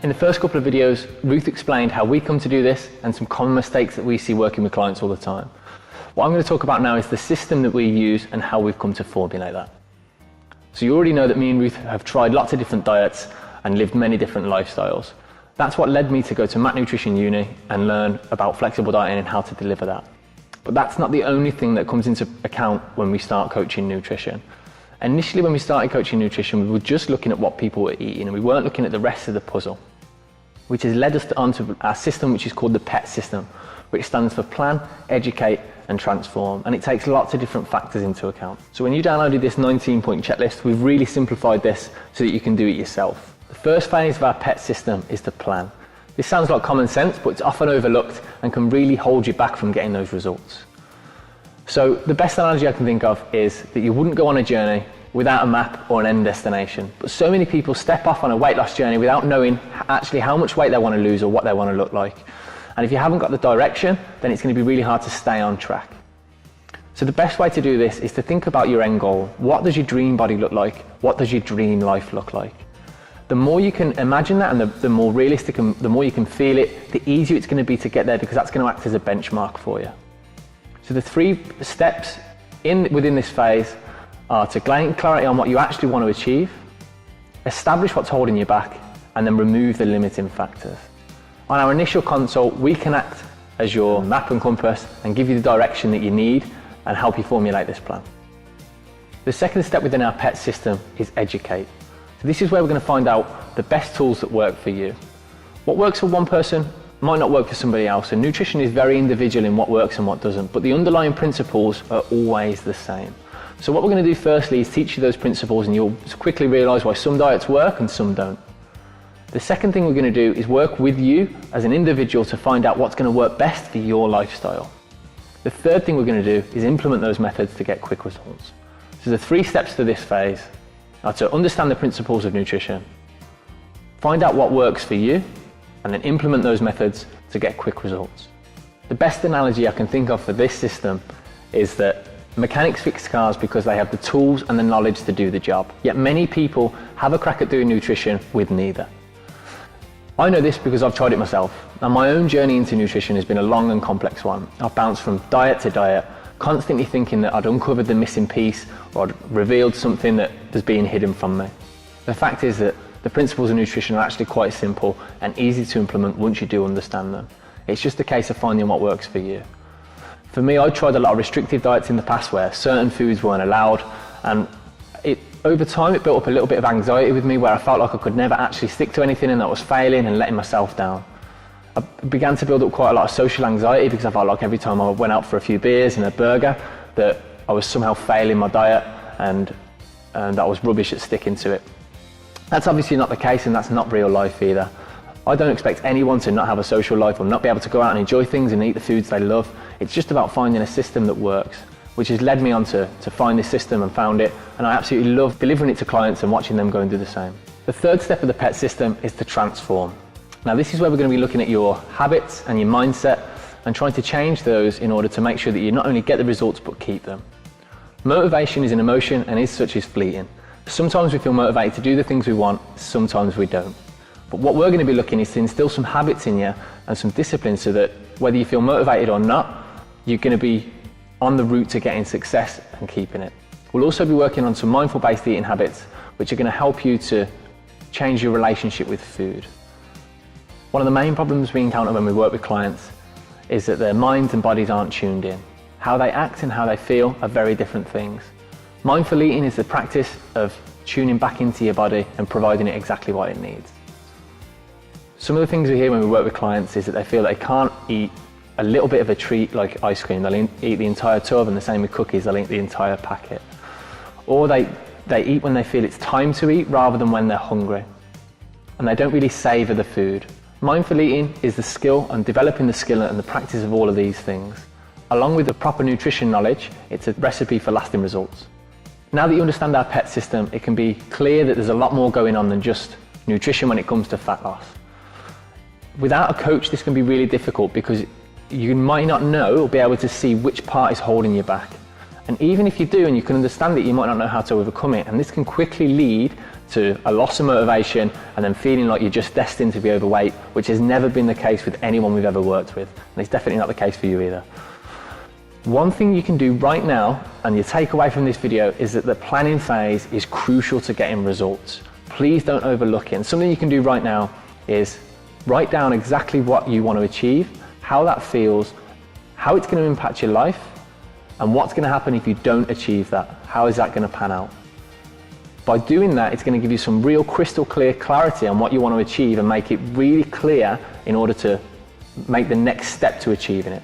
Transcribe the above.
In the first couple of videos, Ruth explained how we come to do this and some common mistakes that we see working with clients all the time. What I'm going to talk about now is the system that we use and how we've come to formulate that. So you already know that me and Ruth have tried lots of different diets and lived many different lifestyles. That's what led me to go to Mac Nutrition Uni and learn about flexible dieting and how to deliver that. But that's not the only thing that comes into account when we start coaching nutrition. Initially, when we started coaching nutrition, we were just looking at what people were eating and we weren't looking at the rest of the puzzle, which has led us onto our system, which is called the PET system, which stands for Plan, Educate and Transform. And it takes lots of different factors into account. So when you downloaded this 19-point checklist, we've really simplified this so that you can do it yourself. The first phase of our PET system is to plan. This sounds like common sense, but it's often overlooked and can really hold you back from getting those results. So the best analogy I can think of is that you wouldn't go on a journey without a map or an end destination. But so many people step off on a weight loss journey without knowing actually how much weight they want to lose or what they want to look like. And if you haven't got the direction, then it's going to be really hard to stay on track. So the best way to do this is to think about your end goal. What does your dream body look like? What does your dream life look like? The more you can imagine that and the more realistic and the more you can feel it, the easier it's going to be to get there, because that's going to act as a benchmark for you. So the 3 steps within this phase are to gain clarity on what you actually want to achieve, establish what's holding you back, and then remove the limiting factors. On our initial consult, we can act as your map and compass and give you the direction that you need and help you formulate this plan. The second step within our PET system is educate. So this is where we're going to find out the best tools that work for you. What works for one person might not work for somebody else, and nutrition is very individual in what works and what doesn't, but the underlying principles are always the same. So what we're going to do firstly is teach you those principles, and you'll quickly realise why some diets work and some don't. The second thing we're going to do is work with you as an individual to find out what's going to work best for your lifestyle. The third thing we're going to do is implement those methods to get quick results. So the 3 steps to this phase are to understand the principles of nutrition, find out what works for you, and then implement those methods to get quick results. The best analogy I can think of for this system is that mechanics fix cars because they have the tools and the knowledge to do the job. Yet many people have a crack at doing nutrition with neither. I know this because I've tried it myself, and my own journey into nutrition has been a long and complex one. I've bounced from diet to diet, constantly thinking that I'd uncovered the missing piece or I'd revealed something that was being hidden from me. The fact is that the principles of nutrition are actually quite simple and easy to implement once you do understand them. It's just a case of finding what works for you. For me, I tried a lot of restrictive diets in the past where certain foods weren't allowed, and over time it built up a little bit of anxiety with me where I felt like I could never actually stick to anything and that I was failing and letting myself down. I began to build up quite a lot of social anxiety because I felt like every time I went out for a few beers and a burger that I was somehow failing my diet and that I was rubbish at sticking to it. That's obviously not the case, and that's not real life either. I don't expect anyone to not have a social life or not be able to go out and enjoy things and eat the foods they love. It's just about finding a system that works, which has led me on to find this system and found it, and I absolutely love delivering it to clients and watching them go and do the same. The third step of the PET system is to transform. Now this is where we're going to be looking at your habits and your mindset and trying to change those in order to make sure that you not only get the results but keep them. Motivation is an emotion and as such is fleeting. Sometimes we feel motivated to do the things we want, sometimes we don't. But what we're going to be looking is to instill some habits in you and some discipline so that whether you feel motivated or not, you're going to be on the route to getting success and keeping it. We'll also be working on some mindful-based eating habits which are going to help you to change your relationship with food. One of the main problems we encounter when we work with clients is that their minds and bodies aren't tuned in. How they act and how they feel are very different things. Mindful eating is the practice of tuning back into your body and providing it exactly what it needs. Some of the things we hear when we work with clients is that they feel they can't eat a little bit of a treat like ice cream. They'll eat the entire tub, and the same with cookies, they'll eat the entire packet. Or they eat when they feel it's time to eat rather than when they're hungry. And they don't really savour the food. Mindful eating is the skill and developing the skill and the practice of all of these things. Along with the proper nutrition knowledge, it's a recipe for lasting results. Now that you understand our PET system, it can be clear that there's a lot more going on than just nutrition when it comes to fat loss. Without a coach, this can be really difficult because you might not know or be able to see which part is holding you back. And even if you do and you can understand it, you might not know how to overcome it. And this can quickly lead to a loss of motivation and then feeling like you're just destined to be overweight, which has never been the case with anyone we've ever worked with. And it's definitely not the case for you either. One thing you can do right now, and your takeaway from this video, is that the planning phase is crucial to getting results. Please don't overlook it. And something you can do right now is write down exactly what you want to achieve, how that feels, how it's going to impact your life, and what's going to happen if you don't achieve that. How is that going to pan out? By doing that, it's going to give you some real crystal clear clarity on what you want to achieve and make it really clear in order to make the next step to achieving it.